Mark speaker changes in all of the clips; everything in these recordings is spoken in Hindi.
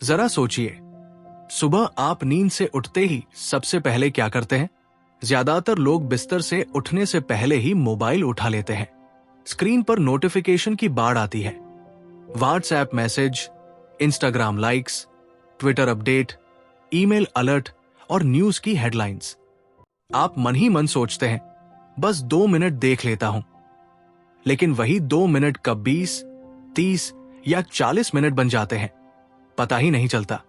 Speaker 1: जरा सोचिए, सुबह आप नींद से उठते ही सबसे पहले क्या करते हैं? ज्यादातर लोग बिस्तर से उठने से पहले ही मोबाइल उठा लेते हैं। स्क्रीन पर नोटिफिकेशन की बाढ़ आती है। WhatsApp message, Instagram likes, Twitter update, email alert और न्यूज की हेडलाइंस। आप मन ही मन सोचते हैं, बस 2 मिनट देख लेता हूं। लेकिन वही 2 मिनट कब 20, 30 या 40 मिनट बन जाते हैं, पता ही नहीं चलता।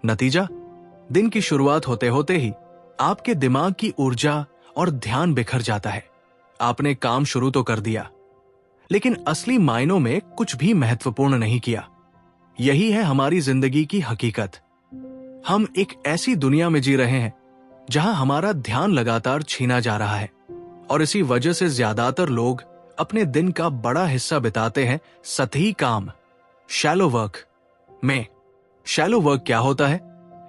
Speaker 1: नतीजा, दिन की शुरुआत होते होते ही आपके दिमाग की ऊर्जा और ध्यान बिखर जाता है। आपने काम शुरू तो कर दिया, लेकिन असली मायनों में कुछ भी महत्वपूर्ण नहीं किया। यही है हमारी जिंदगी की हकीकत। हम एक ऐसी दुनिया में जी रहे हैं जहां हमारा ध्यान लगातार छीना जा रहा है, और इसी वजह से ज्यादातर लोग अपने दिन का बड़ा हिस्सा बिताते हैं सतही काम, शैलो वर्क में। शैलो वर्क क्या होता है?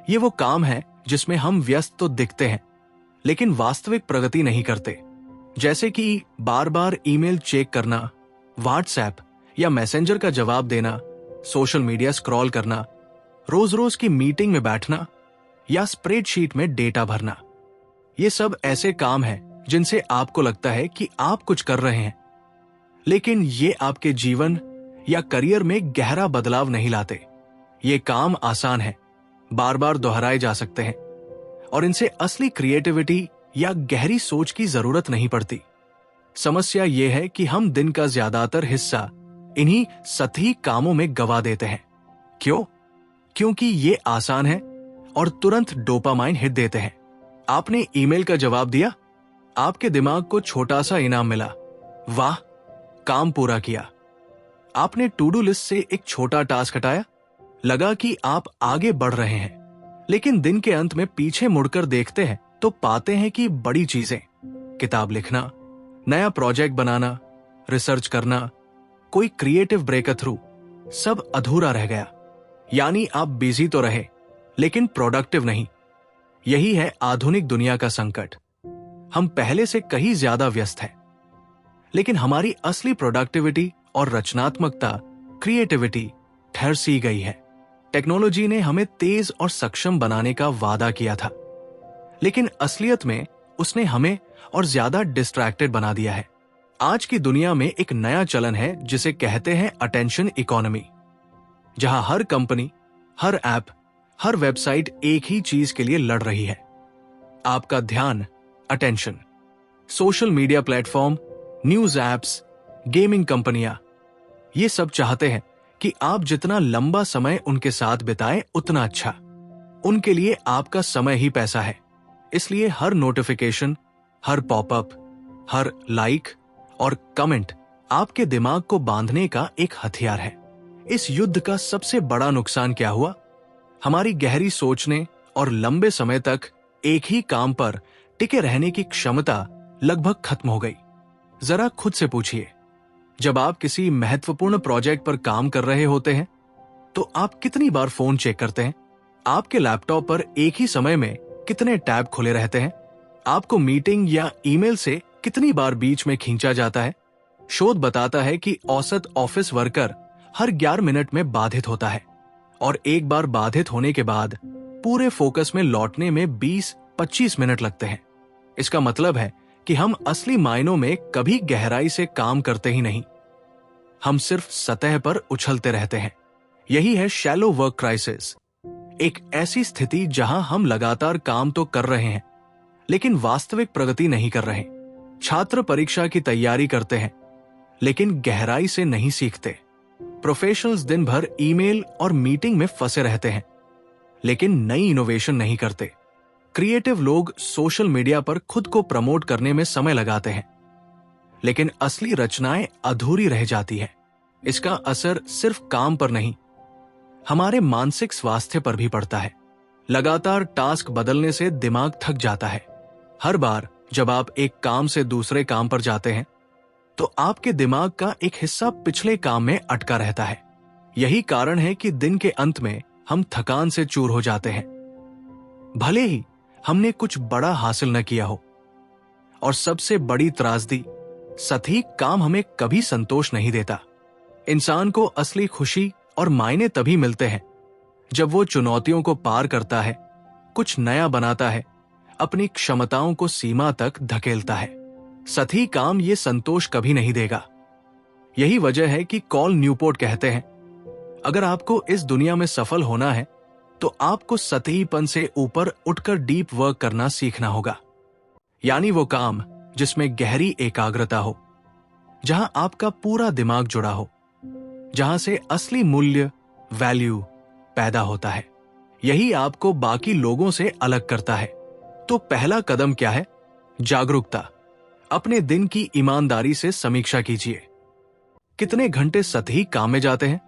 Speaker 1: ये वो काम है जिसमें हम व्यस्त तो दिखते हैं, लेकिन वास्तविक प्रगति नहीं करते। जैसे कि बार बार ईमेल चेक करना, व्हाट्सएप या मैसेंजर का जवाब देना, सोशल मीडिया स्क्रॉल करना, रोज रोज की मीटिंग में बैठना या स्प्रेडशीट में डेटा भरना। ये सब ऐसे काम हैं जिनसे आपको लगता है कि आप कुछ कर रहे हैं, लेकिन ये आपके जीवन या करियर में गहरा बदलाव नहीं लाते। ये काम आसान है, बार बार दोहराए जा सकते हैं, और इनसे असली क्रिएटिविटी या गहरी सोच की जरूरत नहीं पड़ती। समस्या यह है कि हम दिन का ज्यादातर हिस्सा इन्हीं सतही कामों में गवा देते हैं। क्यों? क्योंकि ये आसान है और तुरंत डोपामाइन हिट देते हैं। आपने ईमेल का जवाब दिया, आपके दिमाग को छोटा सा इनाम मिला, वाह, काम पूरा किया। आपने टू डू लिस्ट से एक छोटा टास्क हटाया, लगा कि आप आगे बढ़ रहे हैं। लेकिन दिन के अंत में पीछे मुड़कर देखते हैं तो पाते हैं कि बड़ी चीजें, किताब लिखना, नया प्रोजेक्ट बनाना, रिसर्च करना, कोई क्रिएटिव ब्रेक थ्रू, सब अधूरा रह गया। यानी आप बिजी तो रहे, लेकिन प्रोडक्टिव नहीं। यही है आधुनिक दुनिया का संकट। हम पहले से कहीं ज्यादा व्यस्त हैं, लेकिन हमारी असली प्रोडक्टिविटी और रचनात्मकता, क्रिएटिविटी ठहर सी गई है। टेक्नोलॉजी ने हमें तेज और सक्षम बनाने का वादा किया था, लेकिन असलियत में उसने हमें और ज्यादा डिस्ट्रैक्टेड बना दिया है। आज की दुनिया में एक नया चलन है जिसे कहते हैं अटेंशन इकोनॉमी, जहां हर कंपनी, हर ऐप, हर वेबसाइट एक ही चीज के लिए लड़ रही है, आपका ध्यान, attention. Social media platform, news apps, gaming कंपनियां, ये सब चाहते हैं कि आप जितना लंबा समय उनके साथ बिताएं उतना अच्छा। उनके लिए आपका समय ही पैसा है। इसलिए हर नोटिफिकेशन, हर पॉपअप, हर लाइक और कमेंट आपके दिमाग को बांधने का एक हथियार है। इस युद्ध का सबसे बड़ा नुकसान क्या हुआ? हमारी गहरी सोचने और लंबे समय तक एक ही काम पर टिके रहने की क्षमता लगभग खत्म हो गई। जरा खुद से पूछिए, जब आप किसी महत्वपूर्ण प्रोजेक्ट पर काम कर रहे होते हैं तो आप कितनी बार फोन चेक करते हैं? आपके लैपटॉप पर एक ही समय में कितने टैब खुले रहते हैं? आपको मीटिंग या ईमेल से कितनी बार बीच में खींचा जाता है? शोध बताता है कि औसत ऑफिस वर्कर हर 11 मिनट में बाधित होता है, और एक बार बाधित होने के बाद पूरे फोकस में लौटने में 20-25 मिनट लगते हैं। इसका मतलब है कि हम असली मायनों में कभी गहराई से काम करते ही नहीं। हम सिर्फ सतह पर उछलते रहते हैं। यही है शैलो वर्क क्राइसिस, एक ऐसी स्थिति जहां हम लगातार काम तो कर रहे हैं, लेकिन वास्तविक प्रगति नहीं कर रहे। छात्र परीक्षा की तैयारी करते हैं, लेकिन गहराई से नहीं सीखते। प्रोफेशनल्स दिन भर ईमेल और मीटिंग में फंसे रहते हैं, लेकिन नई इनोवेशन नहीं करते। क्रिएटिव लोग सोशल मीडिया पर खुद को प्रमोट करने में समय लगाते हैं, लेकिन असली रचनाएं अधूरी रह जाती है। इसका असर सिर्फ काम पर नहीं, हमारे मानसिक स्वास्थ्य पर भी पड़ता है। लगातार टास्क बदलने से दिमाग थक जाता है। हर बार जब आप एक काम से दूसरे काम पर जाते हैं तो आपके दिमाग का एक हिस्सा पिछले काम में अटका रहता है। यही कारण है कि दिन के अंत में हम थकान से चूर हो जाते हैं, भले ही हमने कुछ बड़ा हासिल न किया हो। और सबसे बड़ी त्रासदी, सतही काम हमें कभी संतोष नहीं देता। इंसान को असली खुशी और मायने तभी मिलते हैं जब वो चुनौतियों को पार करता है, कुछ नया बनाता है, अपनी क्षमताओं को सीमा तक धकेलता है। सतही काम ये संतोष कभी नहीं देगा। यही वजह है कि कॉल न्यूपोर्ट कहते हैं, अगर आपको इस दुनिया में सफल होना है तो आपको सतहीपन से ऊपर उठकर डीप वर्क करना सीखना होगा। यानी वो काम जिसमें गहरी एकाग्रता हो, जहां आपका पूरा दिमाग जुड़ा हो, जहां से असली मूल्य, वैल्यू पैदा होता है। यही आपको बाकी लोगों से अलग करता है। तो पहला कदम क्या है? जागरूकता। अपने दिन की ईमानदारी से समीक्षा कीजिए। कितने घंटे सतही काम में जाते हैं?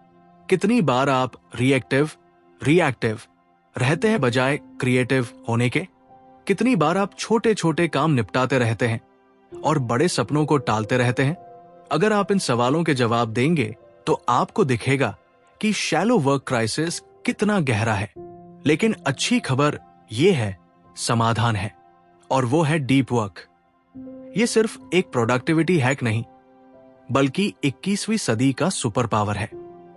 Speaker 1: कितनी बार आप रिएक्टिव रहते हैं बजाय क्रिएटिव होने के? कितनी बार आप छोटे छोटे काम निपटाते रहते हैं और बड़े सपनों को टालते रहते हैं? अगर आप इन सवालों के जवाब देंगे तो आपको दिखेगा कि शैलो वर्क क्राइसिस कितना गहरा है। लेकिन अच्छी खबर यह है, समाधान है, और वो है डीप वर्क। ये सिर्फ एक प्रोडक्टिविटी हैक नहीं, बल्कि 21वीं सदी का सुपर पावर है।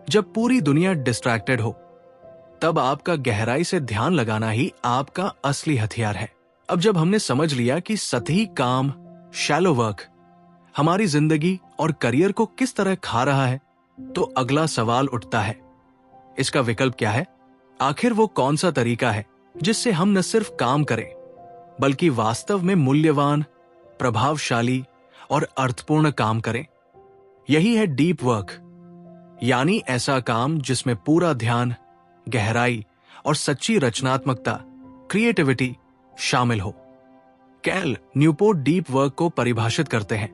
Speaker 1: जब पूरी दुनिया डिस्ट्रैक्टेड हो, तब आपका गहराई से ध्यान लगाना ही आपका असली हथियार है। अब जब हमने समझ लिया कि सतही काम, शैलो वर्क हमारी जिंदगी और करियर को किस तरह खा रहा है, तो अगला सवाल उठता है, इसका विकल्प क्या है? आखिर वो कौन सा तरीका है जिससे हम न सिर्फ काम करें, बल्कि वास्तव में मूल्यवान, प्रभावशाली और अर्थपूर्ण काम करें? यही है डीप वर्क, यानी ऐसा काम जिसमें पूरा ध्यान, गहराई और सच्ची रचनात्मकता, क्रिएटिविटी शामिल हो। कैल न्यूपोर्ट डीप वर्क को परिभाषित करते हैं,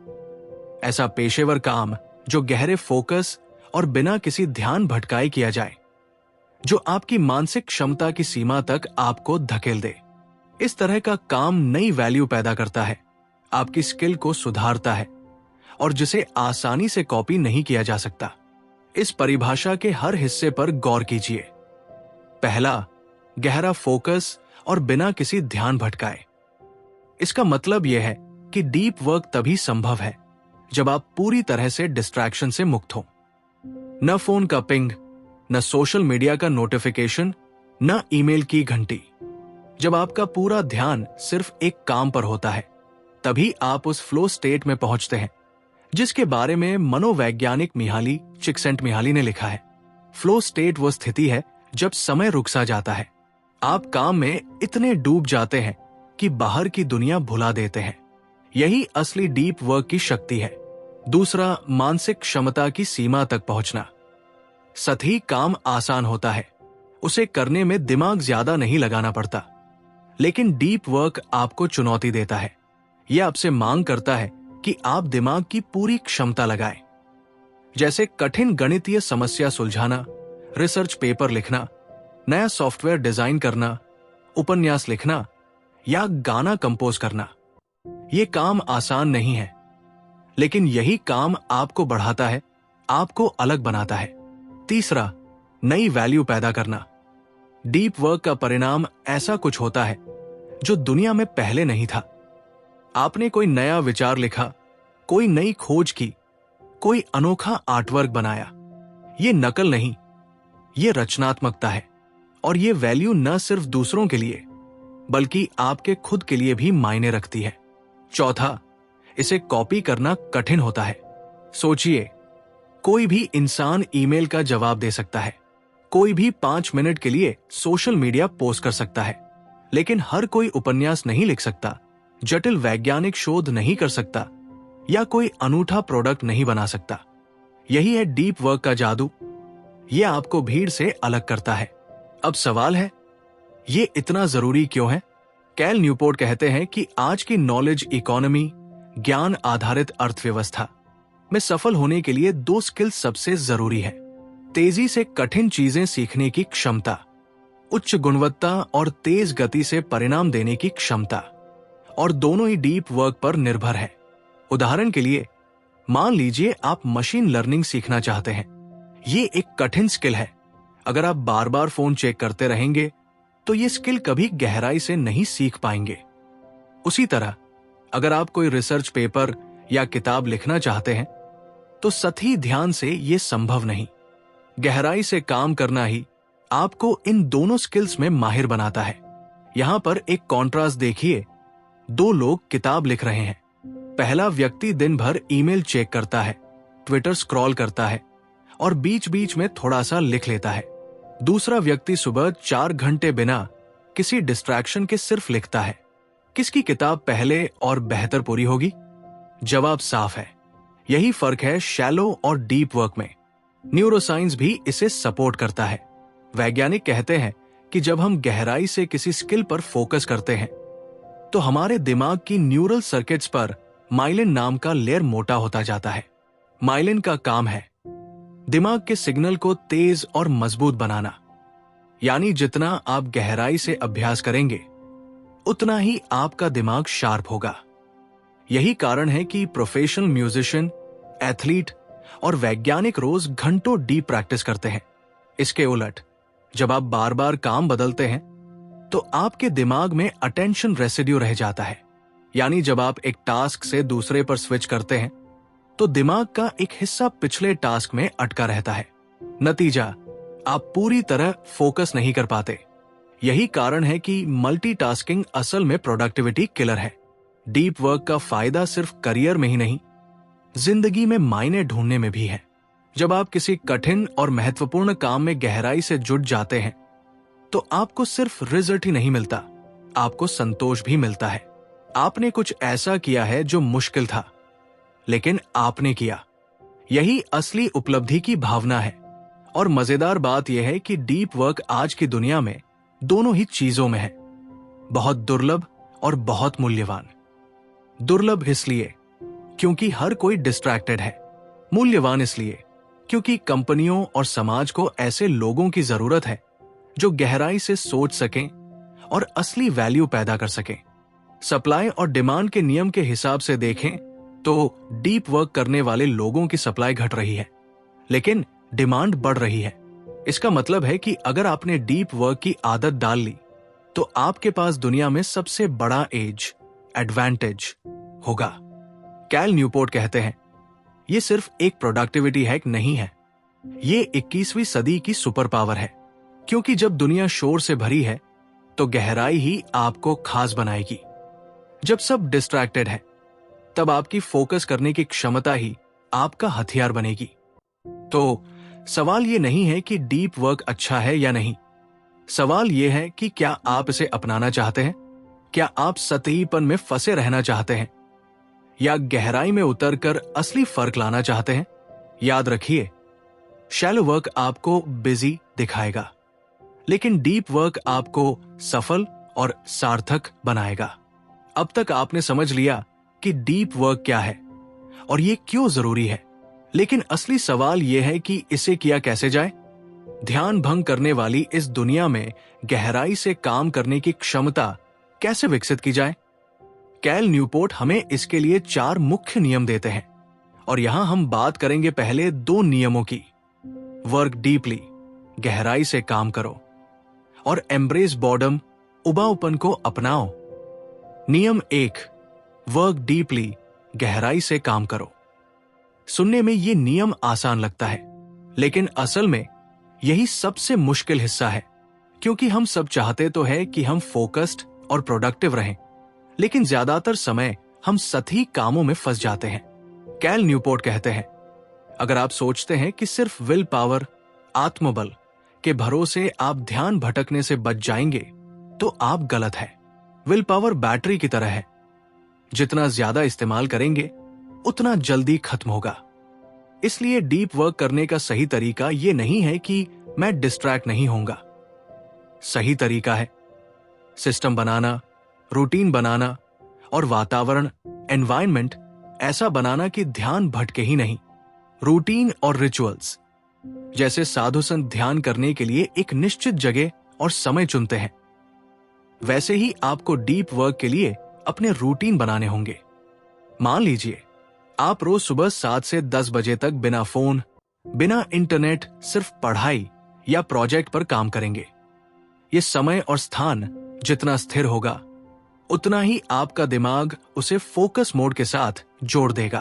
Speaker 1: ऐसा पेशेवर काम जो गहरे फोकस और बिना किसी ध्यान भटकाए किया जाए, जो आपकी मानसिक क्षमता की सीमा तक आपको धकेल दे। इस तरह का काम नई वैल्यू पैदा करता है, आपकी स्किल को सुधारता है और जिसे आसानी से कॉपी नहीं किया जा सकता। इस परिभाषा के हर हिस्से पर गौर कीजिए। पहला, गहरा फोकस और बिना किसी ध्यान भटकाए। इसका मतलब यह है कि डीप वर्क तभी संभव है जब आप पूरी तरह से डिस्ट्रैक्शन से मुक्त हो। न फोन का पिंग, न सोशल मीडिया का नोटिफिकेशन, न ईमेल की घंटी। जब आपका पूरा ध्यान सिर्फ एक काम पर होता है, तभी आप उस फ्लो स्टेट में पहुंचते हैं जिसके बारे में मनोवैज्ञानिक चिकसेंटमिहाली ने लिखा है। फ्लो स्टेट वो स्थिति है जब समय रुक सा जाता है, आप काम में इतने डूब जाते हैं कि बाहर की दुनिया भुला देते हैं। यही असली डीप वर्क की शक्ति है। दूसरा, मानसिक क्षमता की सीमा तक पहुंचना। सतही काम आसान होता है, उसे करने में दिमाग ज्यादा नहीं लगाना पड़ता, लेकिन डीप वर्क आपको चुनौती देता है। यह आपसे मांग करता है कि आप दिमाग की पूरी क्षमता लगाएं, जैसे कठिन गणितीय समस्या सुलझाना, रिसर्च पेपर लिखना, नया सॉफ्टवेयर डिजाइन करना, उपन्यास लिखना या गाना कंपोज करना। ये काम आसान नहीं है, लेकिन यही काम आपको बढ़ाता है, आपको अलग बनाता है। तीसरा, नई वैल्यू पैदा करना। डीप वर्क का परिणाम ऐसा कुछ होता है जो दुनिया में पहले नहीं था। आपने कोई नया विचार लिखा, कोई नई खोज की, कोई अनोखा आर्टवर्क बनाया। ये नकल नहीं, ये रचनात्मकता है, और ये वैल्यू न सिर्फ दूसरों के लिए बल्कि आपके खुद के लिए भी मायने रखती है। चौथा, इसे कॉपी करना कठिन होता है। सोचिए, कोई भी इंसान ईमेल का जवाब दे सकता है, कोई भी 5 मिनट के लिए सोशल मीडिया पोस्ट कर सकता है, लेकिन हर कोई उपन्यास नहीं लिख सकता, जटिल वैज्ञानिक शोध नहीं कर सकता या कोई अनूठा प्रोडक्ट नहीं बना सकता। यही है डीप वर्क का जादू। यह आपको भीड़ से अलग करता है। अब सवाल है, ये इतना जरूरी क्यों है? कैल न्यूपोर्ट कहते हैं कि आज की नॉलेज इकोनॉमी, ज्ञान आधारित अर्थव्यवस्था में सफल होने के लिए 2 स्किल सबसे जरूरी है। तेजी से कठिन चीजें सीखने की क्षमता, उच्च गुणवत्ता और तेज गति से परिणाम देने की क्षमता, और दोनों ही डीप वर्क पर निर्भर है। उदाहरण के लिए, मान लीजिए आप मशीन लर्निंग सीखना चाहते हैं। ये एक कठिन स्किल है। अगर आप बार बार फोन चेक करते रहेंगे तो ये स्किल कभी गहराई से नहीं सीख पाएंगे। उसी तरह, अगर आप कोई रिसर्च पेपर या किताब लिखना चाहते हैं तो सतही ध्यान से ये संभव नहीं। गहराई से काम करना ही आपको इन दोनों स्किल्स में माहिर बनाता है। यहां पर एक कॉन्ट्रास्ट देखिए। दो लोग किताब लिख रहे हैं। पहला व्यक्ति दिन भर ईमेल चेक करता है, ट्विटर स्क्रॉल करता है और बीच बीच में थोड़ा सा लिख लेता है। दूसरा व्यक्ति सुबह 4 घंटे बिना किसी डिस्ट्रैक्शन के सिर्फ लिखता है। किसकी किताब पहले और बेहतर पूरी होगी? जवाब साफ है। यही फर्क है शैलो और डीप वर्क में। न्यूरोसाइंस भी इसे सपोर्ट करता है। वैज्ञानिक कहते हैं कि जब हम गहराई से किसी स्किल पर फोकस करते हैं तो हमारे दिमाग की न्यूरल सर्किट्स पर माइलिन नाम का लेयर मोटा होता जाता है। माइलिन का काम है दिमाग के सिग्नल को तेज और मजबूत बनाना। यानी जितना आप गहराई से अभ्यास करेंगे उतना ही आपका दिमाग शार्प होगा। यही कारण है कि प्रोफेशनल म्यूजिशियन, एथलीट और वैज्ञानिक रोज घंटों डीप प्रैक्टिस करते हैं। इसके उलट जब आप बार बार काम बदलते हैं तो आपके दिमाग में अटेंशन रेसिड्यू रह जाता है। यानी जब आप एक टास्क से दूसरे पर स्विच करते हैं तो दिमाग का एक हिस्सा पिछले टास्क में अटका रहता है। नतीजा, आप पूरी तरह फोकस नहीं कर पाते। यही कारण है कि मल्टीटास्किंग असल में प्रोडक्टिविटी किलर है। डीप वर्क का फायदा सिर्फ करियर में ही नहीं, जिंदगी में मायने ढूंढने में भी है। जब आप किसी कठिन और महत्वपूर्ण काम में गहराई से जुट जाते हैं तो आपको सिर्फ रिजल्ट ही नहीं मिलता, आपको संतोष भी मिलता है। आपने कुछ ऐसा किया है जो मुश्किल था, लेकिन आपने किया। यही असली उपलब्धि की भावना है। और मजेदार बात यह है कि डीप वर्क आज की दुनिया में दोनों ही चीजों में है। बहुत दुर्लभ और बहुत मूल्यवान। दुर्लभ इसलिए क्योंकि हर कोई डिस्ट्रैक्टेड है। मूल्यवान इसलिए क्योंकि कंपनियों और समाज को ऐसे लोगों की जरूरत है जो गहराई से सोच सकें और असली वैल्यू पैदा कर सकें। सप्लाई और डिमांड के नियम के हिसाब से देखें तो डीप वर्क करने वाले लोगों की सप्लाई घट रही है, लेकिन डिमांड बढ़ रही है। इसका मतलब है कि अगर आपने डीप वर्क की आदत डाल ली तो आपके पास दुनिया में सबसे बड़ा एडवांटेज होगा। कैल न्यूपोर्ट कहते हैं, ये सिर्फ एक प्रोडक्टिविटी हैक नहीं है, ये 21वीं सदी की सुपर पावर है। क्योंकि जब दुनिया शोर से भरी है तो गहराई ही आपको खास बनाएगी। जब सब डिस्ट्रैक्टेड है तब आपकी फोकस करने की क्षमता ही आपका हथियार बनेगी। तो सवाल ये नहीं है कि डीप वर्क अच्छा है या नहीं। सवाल ये है कि क्या आप इसे अपनाना चाहते हैं? क्या आप सतहीपन में फंसे रहना चाहते हैं या गहराई में उतरकर असली फर्क लाना चाहते हैं? याद रखिए, शैलो वर्क आपको बिजी दिखाएगा, लेकिन डीप वर्क आपको सफल और सार्थक बनाएगा। अब तक आपने समझ लिया कि डीप वर्क क्या है और ये क्यों जरूरी है, लेकिन असली सवाल यह है कि इसे किया कैसे जाए। ध्यान भंग करने वाली इस दुनिया में गहराई से काम करने की क्षमता कैसे विकसित की जाए? कैल न्यूपोर्ट हमें इसके लिए 4 मुख्य नियम देते हैं और यहां हम बात करेंगे पहले 2 नियमों की। वर्क डीपली, गहराई से काम करो, और एम्ब्रेस बॉर्डम, उबाऊपन को अपनाओ। नियम 1, वर्क डीपली, गहराई से काम करो। सुनने में ये नियम आसान लगता है, लेकिन असल में यही सबसे मुश्किल हिस्सा है। क्योंकि हम सब चाहते तो है कि हम फोकस्ड और प्रोडक्टिव रहें, लेकिन ज्यादातर समय हम सतही कामों में फंस जाते हैं। कैल न्यूपोर्ट कहते हैं, अगर आप सोचते हैं कि सिर्फ विल पावर, आत्मबल के भरोसे आप ध्यान भटकने से बच जाएंगे तो आप गलत है। विल पावर बैटरी की तरह है, जितना ज्यादा इस्तेमाल करेंगे उतना जल्दी खत्म होगा। इसलिए डीप वर्क करने का सही तरीका यह नहीं है कि मैं डिस्ट्रैक्ट नहीं होऊंगा। सही तरीका है सिस्टम बनाना, रूटीन बनाना और वातावरण, एनवायरनमेंट ऐसा बनाना कि ध्यान भटके ही नहीं। रूटीन और रिचुअल्स, जैसे साधु संत ध्यान करने के लिए एक निश्चित जगह और समय चुनते हैं, वैसे ही आपको डीप वर्क के लिए अपने रूटीन बनाने होंगे। मान लीजिए आप रोज सुबह 7 से 10 बजे तक बिना फोन, बिना इंटरनेट, सिर्फ पढ़ाई या प्रोजेक्ट पर काम करेंगे। ये समय और स्थान जितना स्थिर होगा उतना ही आपका दिमाग उसे फोकस मोड के साथ जोड़ देगा।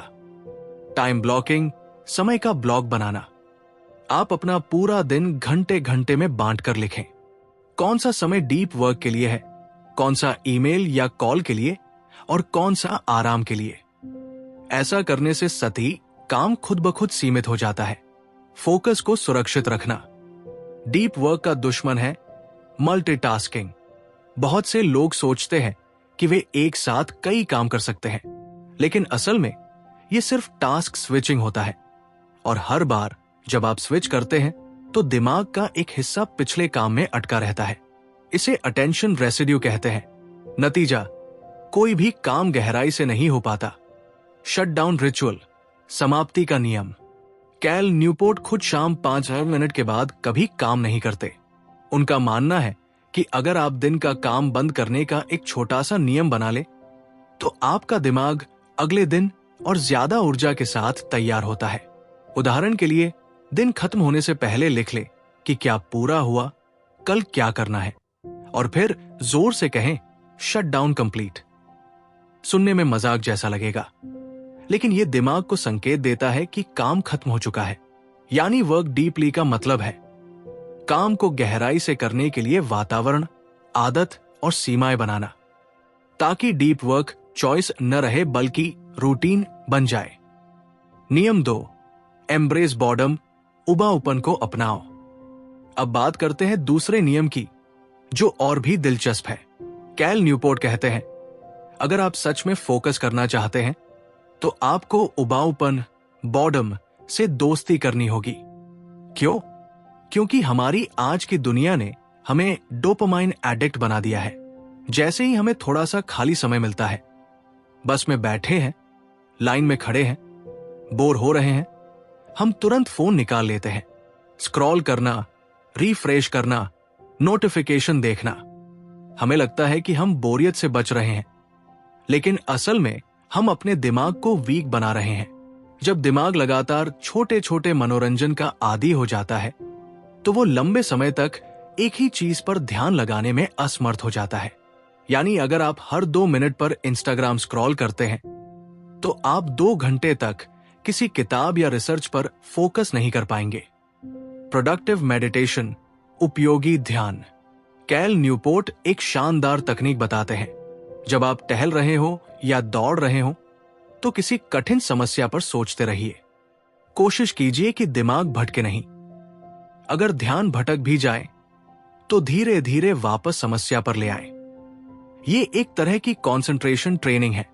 Speaker 1: टाइम ब्लॉकिंग, समय का ब्लॉक बनाना। आप अपना पूरा दिन घंटे घंटे में बांट कर लिखें। कौन सा समय डीप वर्क के लिए है, कौन सा ईमेल या कॉल के लिए, और कौन सा आराम के लिए। ऐसा करने से सतही काम खुद ब खुद सीमित हो जाता है। फोकस को सुरक्षित रखना। डीप वर्क का दुश्मन है मल्टीटास्किंग। बहुत से लोग सोचते हैं कि वे एक साथ कई काम कर सकते हैं, लेकिन असल में यह सिर्फ टास्क स्विचिंग होता है। और हर बार जब आप स्विच करते हैं तो दिमाग का एक हिस्सा पिछले काम में अटका रहता है। इसे अटेंशन रेसिड्यू कहते हैं। नतीजा, कोई भी काम गहराई से नहीं हो पाता। शटडाउन रिचुअल, समाप्ति का नियम। कैल न्यूपोर्ट खुद शाम 5 मिनट के बाद कभी काम नहीं करते। उनका मानना है कि अगर आप दिन का काम बंद करने का एक छोटा सा नियम बना ले तो आपका दिमाग अगले दिन और ज्यादा ऊर्जा के साथ तैयार होता है। उदाहरण के लिए, दिन खत्म होने से पहले लिख ले कि क्या पूरा हुआ, कल क्या करना है, और फिर जोर से कहें शट डाउन कंप्लीट। सुनने में मजाक जैसा लगेगा, लेकिन यह दिमाग को संकेत देता है कि काम खत्म हो चुका है। यानी वर्क डीपली का मतलब है काम को गहराई से करने के लिए वातावरण, आदत और सीमाएं बनाना, ताकि डीप वर्क चॉइस न रहे बल्कि रूटीन बन जाए। नियम 2, एम्ब्रेस बॉर्डम, उबाऊपन को अपनाओ। अब बात करते हैं दूसरे नियम की, जो और भी दिलचस्प है। कैल न्यूपोर्ट कहते हैं, अगर आप सच में फोकस करना चाहते हैं तो आपको उबाऊपन, बॉर्डम से दोस्ती करनी होगी। क्यों? क्योंकि हमारी आज की दुनिया ने हमें डोपामाइन एडिक्ट बना दिया है। जैसे ही हमें थोड़ा सा खाली समय मिलता है, बस में बैठे हैं, लाइन में खड़े हैं, बोर हो रहे हैं, हम तुरंत फोन निकाल लेते हैं। स्क्रॉल करना, रिफ्रेश करना, नोटिफिकेशन देखना। हमें लगता है कि हम बोरियत से बच रहे हैं, लेकिन असल में हम अपने दिमाग को वीक बना रहे हैं। जब दिमाग लगातार छोटे छोटे मनोरंजन का आदी हो जाता है तो वो लंबे समय तक एक ही चीज पर ध्यान लगाने में असमर्थ हो जाता है। यानी अगर आप हर 2 मिनट पर इंस्टाग्राम स्क्रॉल करते हैं तो आप 2 घंटे तक किसी किताब या रिसर्च पर फोकस नहीं कर पाएंगे। प्रोडक्टिव मेडिटेशन, उपयोगी ध्यान। कैल न्यूपोर्ट एक शानदार तकनीक बताते हैं। जब आप टहल रहे हो या दौड़ रहे हो तो किसी कठिन समस्या पर सोचते रहिए। कोशिश कीजिए कि दिमाग भटके नहीं। अगर ध्यान भटक भी जाए तो धीरे धीरे वापस समस्या पर ले आए। ये एक तरह की कंसंट्रेशन ट्रेनिंग है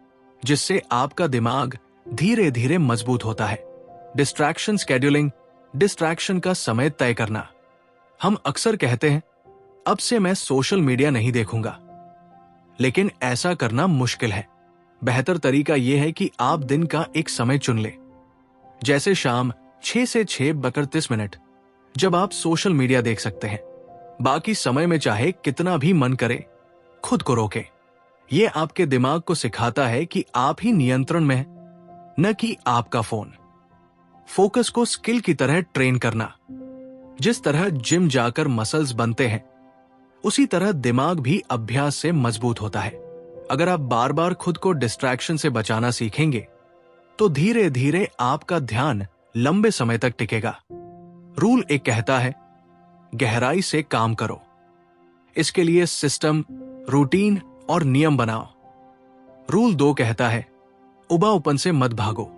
Speaker 1: जिससे आपका दिमाग धीरे धीरे मजबूत होता है। डिस्ट्रैक्शन शेड्यूलिंग, डिस्ट्रैक्शन का समय तय करना। हम अक्सर कहते हैं, अब से मैं सोशल मीडिया नहीं देखूंगा, लेकिन ऐसा करना मुश्किल है। बेहतर तरीका यह है कि आप दिन का एक समय चुन लें, जैसे शाम 6 से 6:31, जब आप सोशल मीडिया देख सकते हैं। बाकी समय में चाहे कितना भी मन करे, खुद को रोके। यह आपके दिमाग को सिखाता है कि आप ही नियंत्रण में हैं, न कि आपका फोन। फोकस को स्किल की तरह ट्रेन करना। जिस तरह जिम जाकर मसल्स बनते हैं, उसी तरह दिमाग भी अभ्यास से मजबूत होता है। अगर आप बार बार खुद को डिस्ट्रैक्शन से बचाना सीखेंगे तो धीरे धीरे आपका ध्यान लंबे समय तक टिकेगा। रूल 1 कहता है, गहराई से काम करो। इसके लिए सिस्टम, रूटीन और नियम बनाओ। रूल 2 कहता है, उबाऊपन से मत भागो।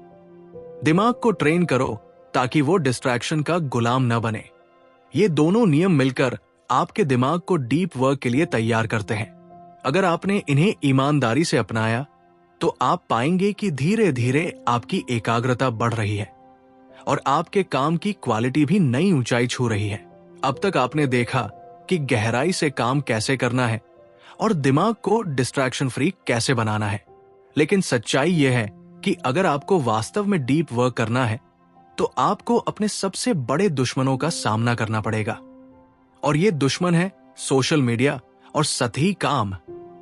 Speaker 1: दिमाग को ट्रेन करो ताकि वो डिस्ट्रैक्शन का गुलाम न बने। ये दोनों नियम मिलकर आपके दिमाग को डीप वर्क के लिए तैयार करते हैं। अगर आपने इन्हें ईमानदारी से अपनाया तो आप पाएंगे कि धीरे धीरे आपकी एकाग्रता बढ़ रही है और आपके काम की क्वालिटी भी नई ऊंचाई छू रही है। अब तक आपने देखा कि गहराई से काम कैसे करना है और दिमाग को डिस्ट्रैक्शन फ्री कैसे बनाना है। लेकिन सच्चाई यह है कि अगर आपको वास्तव में डीप वर्क करना है तो आपको अपने सबसे बड़े दुश्मनों का सामना करना पड़ेगा। और ये दुश्मन है सोशल मीडिया और सतही काम,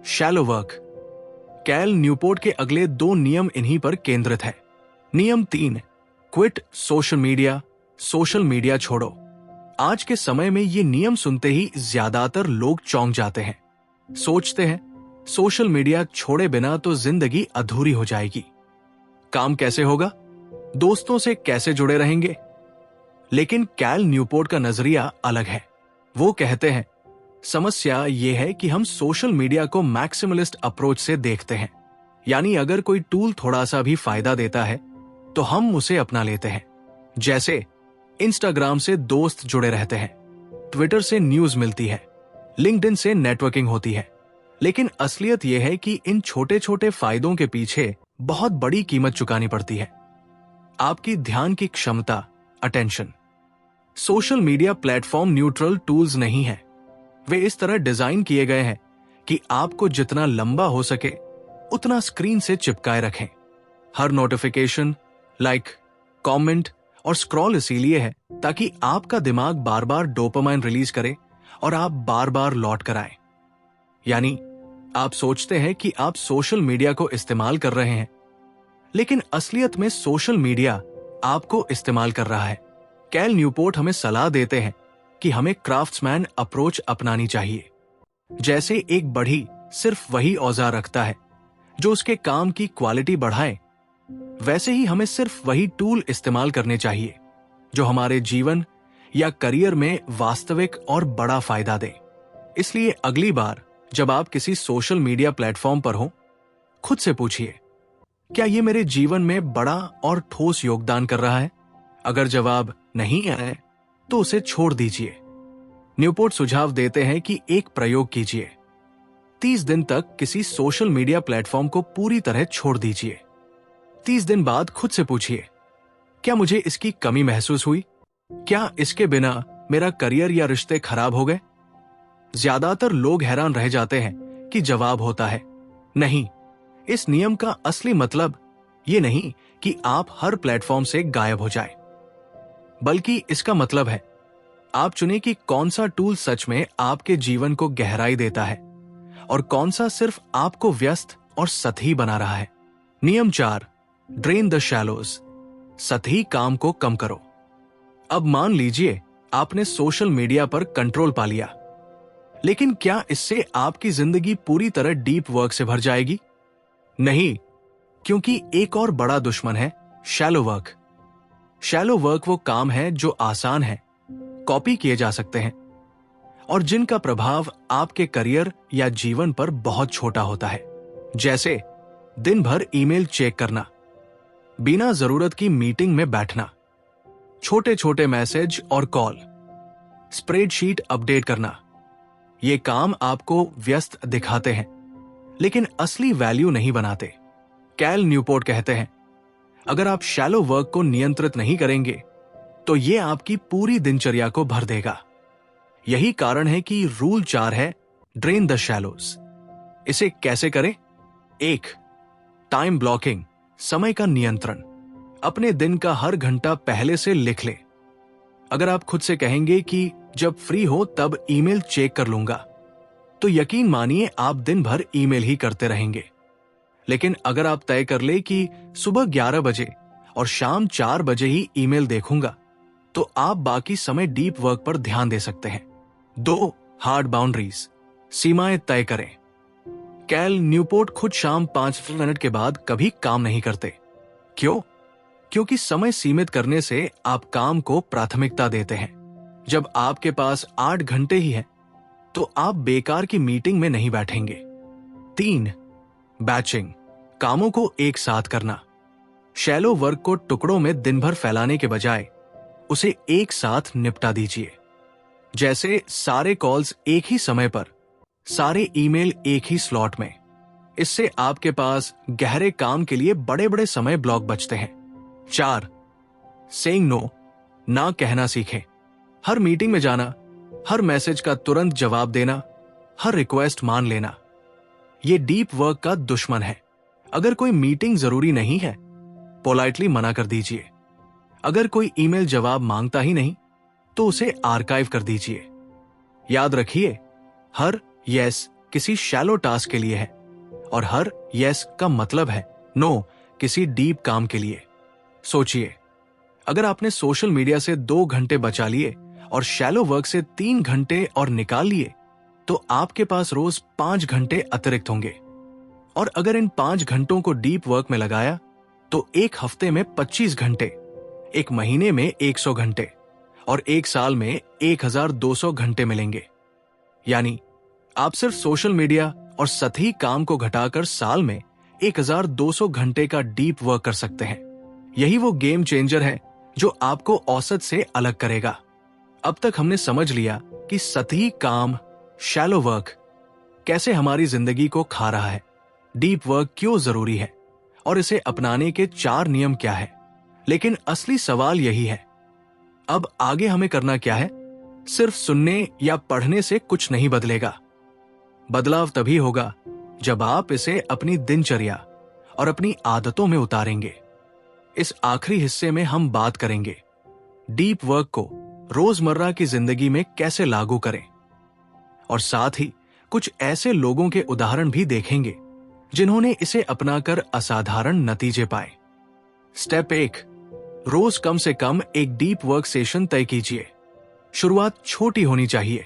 Speaker 1: शैलो वर्क। कैल न्यूपोर्ट के अगले 2 नियम इन्हीं पर केंद्रित है। नियम 3, क्विट सोशल मीडिया छोड़ो। आज के समय में ये नियम सुनते ही ज्यादातर लोग चौंक जाते हैं। सोचते हैं सोशल मीडिया छोड़े बिना तो जिंदगी अधूरी हो जाएगी। काम कैसे होगा? दोस्तों से कैसे जुड़े रहेंगे? लेकिन कैल न्यूपोर्ट का नजरिया अलग है। वो कहते हैं, समस्या ये है कि हम सोशल मीडिया को मैक्सिमलिस्ट अप्रोच से देखते हैं। यानी अगर कोई टूल थोड़ा सा भी फायदा देता है तो हम उसे अपना लेते हैं। जैसे इंस्टाग्राम से दोस्त जुड़े रहते हैं, ट्विटर से न्यूज मिलती है, लिंक्डइन से नेटवर्किंग होती है। लेकिन असलियत यह है कि इन छोटे छोटे फायदों के पीछे बहुत बड़ी कीमत चुकानी पड़ती है। आपकी ध्यान की क्षमता, attention. Social media platform neutral tools नहीं है। वे इस तरह डिजाइन किए गए हैं कि आपको जितना लंबा हो सके उतना स्क्रीन से चिपकाए रखें। हर नोटिफिकेशन, लाइक, कमेंट और स्क्रॉल इसीलिए है ताकि आपका दिमाग बार बार डोपामाइन रिलीज करे और आप बार बार लौट कर आए। यानी आप सोचते हैं कि आप सोशल मीडिया को इस्तेमाल कर रहे हैं, लेकिन असलियत में सोशल मीडिया आपको इस्तेमाल कर रहा है। कैल न्यूपोर्ट हमें सलाह देते हैं कि हमें क्राफ्ट्समैन अप्रोच अपनानी चाहिए। जैसे एक बढ़ई सिर्फ वही औजार रखता है जो उसके काम की क्वालिटी बढ़ाए, वैसे ही हमें सिर्फ वही टूल इस्तेमाल करने चाहिए जो हमारे जीवन या करियर में वास्तविक और बड़ा फायदा दे। इसलिए अगली बार जब आप किसी सोशल मीडिया प्लेटफॉर्म पर हो, खुद से पूछिए, क्या ये मेरे जीवन में बड़ा और ठोस योगदान कर रहा है? अगर जवाब नहीं है तो उसे छोड़ दीजिए। न्यूपोर्ट सुझाव देते हैं कि एक प्रयोग कीजिए। 30 दिन तक किसी सोशल मीडिया प्लेटफॉर्म को पूरी तरह छोड़ दीजिए। 30 दिन बाद खुद से पूछिए, क्या मुझे इसकी कमी महसूस हुई? क्या इसके बिना मेरा करियर या रिश्ते खराब हो गए? ज्यादातर लोग हैरान रह जाते हैं कि जवाब होता है नहीं। इस नियम का असली मतलब ये नहीं कि आप हर प्लेटफॉर्म से गायब हो जाए, बल्कि इसका मतलब है आप चुनें कि कौन सा टूल सच में आपके जीवन को गहराई देता है और कौन सा सिर्फ आपको व्यस्त और सतही बना रहा है। नियम 4, ड्रेन द शैलोज। सतही काम को कम करो। अब मान लीजिए आपने सोशल मीडिया पर कंट्रोल पा लिया, लेकिन क्या इससे आपकी जिंदगी पूरी तरह डीप वर्क से भर जाएगी? नहीं, क्योंकि एक और बड़ा दुश्मन है शैलो वर्क। शैलो वर्क वो काम है जो आसान है, कॉपी किए जा सकते हैं और जिनका प्रभाव आपके करियर या जीवन पर बहुत छोटा होता है। जैसे दिन भर ईमेल चेक करना, बिना जरूरत की मीटिंग में बैठना, छोटे छोटे मैसेज और कॉल, स्प्रेडशीट अपडेट करना। ये काम आपको व्यस्त दिखाते हैं लेकिन असली वैल्यू नहीं बनाते। कैल न्यूपोर्ट कहते हैं, अगर आप शैलो वर्क को नियंत्रित नहीं करेंगे तो ये आपकी पूरी दिनचर्या को भर देगा। यही कारण है कि रूल 4 है, ड्रेन द शैलोज। इसे कैसे करें? 1, टाइम ब्लॉकिंग, समय का नियंत्रण। अपने दिन का हर घंटा पहले से लिख ले। अगर आप खुद से कहेंगे कि जब फ्री हो तब ईमेल चेक कर लूंगा, तो यकीन मानिए आप दिन भर ईमेल ही करते रहेंगे। लेकिन अगर आप तय कर ले कि सुबह 11 बजे और शाम 4 बजे ही ईमेल देखूंगा, तो आप बाकी समय डीप वर्क पर ध्यान दे सकते हैं। 2, हार्ड बाउंड्रीज, सीमाएं तय करें। कैल न्यूपोर्ट खुद शाम 5 मिनट के बाद कभी काम नहीं करते। क्यों? क्योंकि समय सीमित करने से आप काम को प्राथमिकता देते हैं। जब आपके पास 8 घंटे ही है तो आप बेकार की मीटिंग में नहीं बैठेंगे। 3, बैचिंग, कामों को एक साथ करना। शैलो वर्क को टुकड़ों में दिन भर फैलाने के बजाय उसे एक साथ निपटा दीजिए। जैसे सारे कॉल्स एक ही समय पर, सारे ईमेल एक ही स्लॉट में। इससे आपके पास गहरे काम के लिए बड़े बड़े समय ब्लॉक बचते हैं। 4, सेइंग नो, ना कहना सीखें। हर मीटिंग में जाना, हर मैसेज का तुरंत जवाब देना, हर रिक्वेस्ट मान लेना, ये डीप वर्क का दुश्मन है। अगर कोई मीटिंग जरूरी नहीं है, पोलाइटली मना कर दीजिए। अगर कोई ईमेल जवाब मांगता ही नहीं, तो उसे आर्काइव कर दीजिए। याद रखिए, हर यस किसी शैलो टास्क के लिए है और हर यस का मतलब है नो किसी डीप काम के लिए। सोचिए, अगर आपने सोशल मीडिया से 2 घंटे बचा लिए और शैलो वर्क से 3 घंटे और निकाल लिए, तो आपके पास रोज 5 घंटे अतिरिक्त होंगे। और अगर इन 5 घंटों को डीप वर्क में लगाया तो एक हफ्ते में 25 घंटे, एक महीने में 100 घंटे और एक साल में 1200 घंटे मिलेंगे। यानी आप सिर्फ सोशल मीडिया और सतही काम को घटाकर साल में 1200 घंटे का डीप वर्क कर सकते हैं। यही वो गेम चेंजर है जो आपको औसत से अलग करेगा। अब तक हमने समझ लिया कि सतही काम, शैलो वर्क, कैसे हमारी जिंदगी को खा रहा है, डीप वर्क क्यों जरूरी है और इसे अपनाने के 4 नियम क्या है। लेकिन असली सवाल यही है, अब आगे हमें करना क्या है? सिर्फ सुनने या पढ़ने से कुछ नहीं बदलेगा। बदलाव तभी होगा जब आप इसे अपनी दिनचर्या और अपनी आदतों में उतारेंगे। इस आखिरी हिस्से में हम बात करेंगे डीप वर्क को रोजमर्रा की जिंदगी में कैसे लागू करें, और साथ ही कुछ ऐसे लोगों के उदाहरण भी देखेंगे जिन्होंने इसे अपनाकर असाधारण नतीजे पाए। स्टेप 1, रोज कम से कम एक डीप वर्क सेशन तय कीजिए। शुरुआत छोटी होनी चाहिए।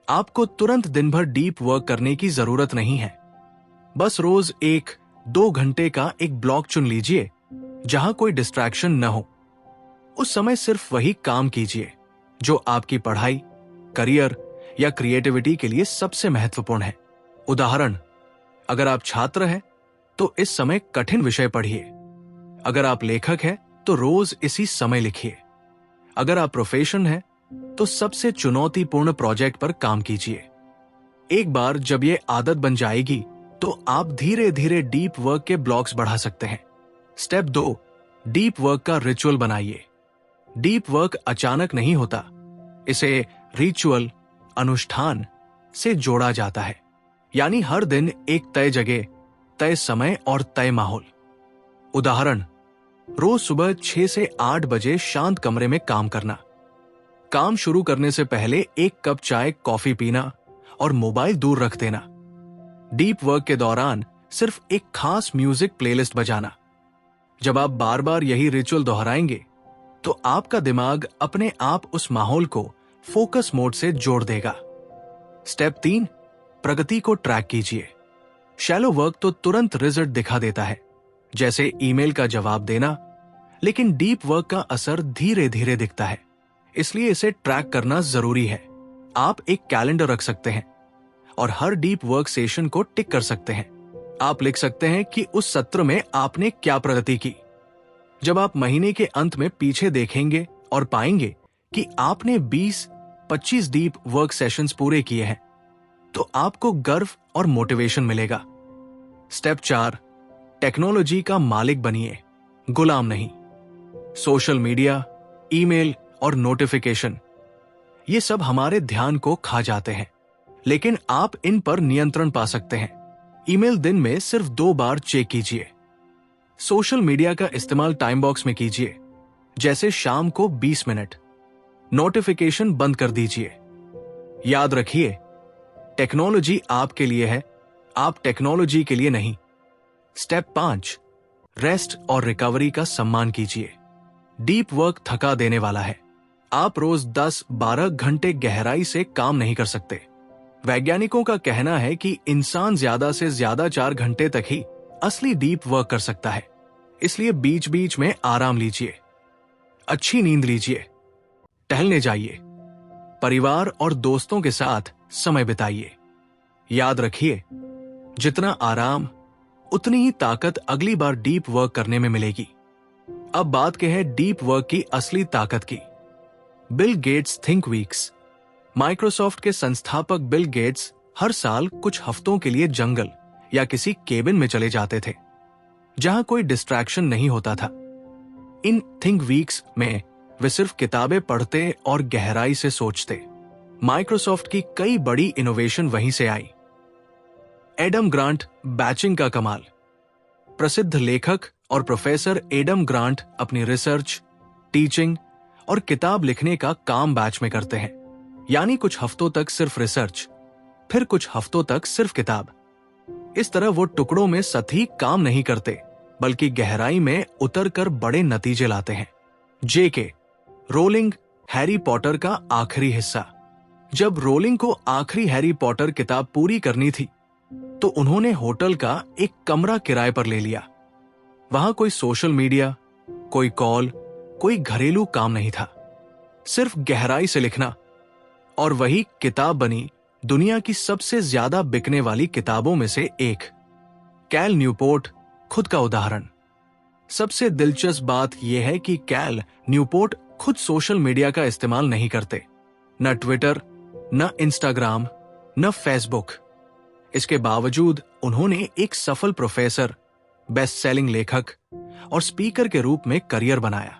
Speaker 1: आपको तुरंत दिन भर डीप वर्क करने की जरूरत नहीं है। बस रोज 1-2 घंटे का एक ब्लॉक चुन लीजिए जहां कोई डिस्ट्रैक्शन न हो। उस समय सिर्फ वही काम कीजिए जो आपकी पढ़ाई, करियर या क्रिएटिविटी के लिए सबसे महत्वपूर्ण है। उदाहरण, अगर आप छात्र हैं तो इस समय कठिन विषय पढ़िए। अगर आप लेखक हैं तो रोज इसी समय लिखिए। अगर आप प्रोफेशन है तो सबसे चुनौतीपूर्ण प्रोजेक्ट पर काम कीजिए। एक बार जब ये आदत बन जाएगी तो आप धीरे धीरे डीप वर्क के ब्लॉक्स बढ़ा सकते हैं। स्टेप 2, डीप वर्क का रिचुअल बनाइए। डीप वर्क अचानक नहीं होता, इसे रिचुअल, अनुष्ठान से जोड़ा जाता है। यानी हर दिन एक तय जगह, तय समय और तय माहौल। उदाहरण, रोज सुबह 6 से 8 बजे शांत कमरे में काम करना। काम शुरू करने से पहले 1 कप चाय, कॉफी पीना और मोबाइल दूर रख देना। डीप वर्क के दौरान सिर्फ एक खास म्यूजिक प्लेलिस्ट बजाना। जब आप बार बार यही रिचुअल दोहराएंगे तो आपका दिमाग अपने आप उस माहौल को फोकस मोड से जोड़ देगा। स्टेप 3, प्रगति को ट्रैक कीजिए। शैलो वर्क तो तुरंत रिजल्ट दिखा देता है, जैसे ईमेल का जवाब देना, लेकिन डीप वर्क का असर धीरे धीरे दिखता है। इसलिए इसे ट्रैक करना जरूरी है। आप एक कैलेंडर रख सकते हैं और हर डीप वर्क सेशन को टिक कर सकते हैं। आप लिख सकते हैं कि उस सत्र में आपने क्या प्रगति की। जब आप महीने के अंत में पीछे देखेंगे और पाएंगे कि आपने 20-25 डीप वर्क सेशंस पूरे किए हैं, तो आपको गर्व और मोटिवेशन मिलेगा। स्टेप 4, टेक्नोलॉजी का मालिक बनिए, गुलाम नहीं। सोशल मीडिया, ईमेल और नोटिफिकेशन, ये सब हमारे ध्यान को खा जाते हैं, लेकिन आप इन पर नियंत्रण पा सकते हैं। ईमेल दिन में सिर्फ 2 बार चेक कीजिए। सोशल मीडिया का इस्तेमाल टाइम बॉक्स में कीजिए, जैसे शाम को 20 मिनट। नोटिफिकेशन बंद कर दीजिए। याद रखिए, टेक्नोलॉजी आपके लिए है, आप टेक्नोलॉजी के लिए नहीं। स्टेप 5, रेस्ट और रिकवरी का सम्मान कीजिए। डीप वर्क थका देने वाला है। आप रोज 10-12 घंटे गहराई से काम नहीं कर सकते। वैज्ञानिकों का कहना है कि इंसान ज्यादा से ज्यादा 4 घंटे तक ही असली डीप वर्क कर सकता है। इसलिए बीच बीच में आराम लीजिए, अच्छी नींद लीजिए, टहलने जाइए, परिवार और दोस्तों के साथ समय बिताइए। याद रखिए, जितना आराम उतनी ही ताकत अगली बार डीप वर्क करने में मिलेगी। अब बात के है डीप वर्क की असली ताकत की। Bill Gates think weeks. Microsoft के संस्थापक बिल गेट्स हर साल कुछ हफ्तों के लिए जंगल या किसी केबिन में चले जाते थे जहां कोई डिस्ट्रैक्शन नहीं होता था। इन थिंक वीक्स में वे सिर्फ किताबें पढ़ते और गहराई से सोचते। माइक्रोसॉफ्ट की कई बड़ी इनोवेशन वहीं से आई। एडम ग्रांट बैचिंग का कमाल। प्रसिद्ध लेखक और प्रोफेसर एडम ग्रांट अपनी रिसर्च, टीचिंग और किताब लिखने का काम बैच में करते हैं। यानी कुछ हफ्तों तक सिर्फ रिसर्च, फिर कुछ हफ्तों तक सिर्फ किताब। इस तरह वो टुकड़ों में सटीक काम नहीं करते, बल्कि गहराई में उतरकर बड़े नतीजे लाते हैं। जेके रोलिंग, हैरी पॉटर का आखिरी हिस्सा। जब रोलिंग को आखिरी हैरी पॉटर किताब पूरी करनी थी तो उन्होंने होटल का एक कमरा किराए पर ले लिया। वहां कोई सोशल मीडिया, कोई कॉल, कोई घरेलू काम नहीं था। सिर्फ गहराई से लिखना, और वही किताब बनी दुनिया की सबसे ज्यादा बिकने वाली किताबों में से एक। कैल न्यूपोर्ट खुद का उदाहरण। सबसे दिलचस्प बात यह है कि कैल न्यूपोर्ट खुद सोशल मीडिया का इस्तेमाल नहीं करते, न ट्विटर, न इंस्टाग्राम, न फेसबुक। इसके बावजूद उन्होंने एक सफल प्रोफेसर, बेस्ट सेलिंग लेखक और स्पीकर के रूप में करियर बनाया।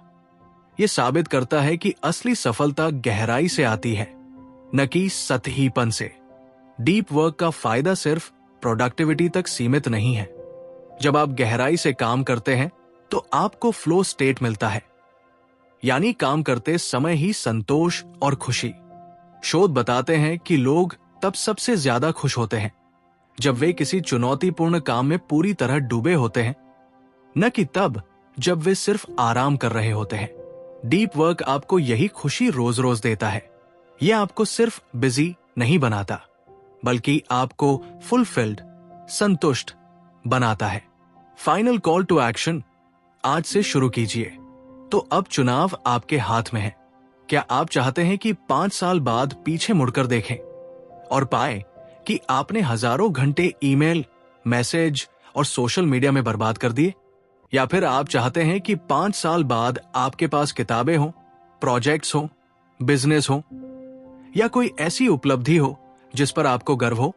Speaker 1: यह साबित करता है कि असली सफलता गहराई से आती है, न कि सतहीपन से। डीप वर्क का फायदा सिर्फ प्रोडक्टिविटी तक सीमित नहीं है। जब आप गहराई से काम करते हैं तो आपको फ्लो स्टेट मिलता है, यानी काम करते समय ही संतोष और खुशी। शोध बताते हैं कि लोग तब सबसे ज्यादा खुश होते हैं जब वे किसी चुनौतीपूर्ण काम में पूरी तरह डूबे होते हैं, न कि तब जब वे सिर्फ आराम कर रहे होते हैं। डीप वर्क आपको यही खुशी रोज रोज देता है। यह आपको सिर्फ बिजी नहीं बनाता, बल्कि आपको फुलफिल्ड, संतुष्ट बनाता है। फाइनल कॉल टू एक्शन, आज से शुरू कीजिए। तो अब चुनाव आपके हाथ में है। क्या आप चाहते हैं कि 5 साल बाद पीछे मुड़कर देखें और पाए कि आपने हजारों घंटे ईमेल, मैसेज और सोशल मीडिया में बर्बाद कर दिए? या फिर आप चाहते हैं कि 5 साल बाद आपके पास किताबें हों, प्रोजेक्ट्स हों, बिजनेस हो या कोई ऐसी उपलब्धि हो जिस पर आपको गर्व हो?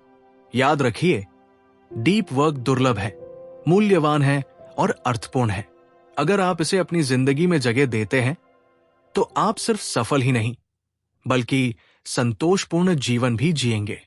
Speaker 1: याद रखिए, डीप वर्क दुर्लभ है, मूल्यवान है और अर्थपूर्ण है। अगर आप इसे अपनी जिंदगी में जगह देते हैं तो आप सिर्फ सफल ही नहीं, बल्कि संतोषपूर्ण जीवन भी जिएंगे।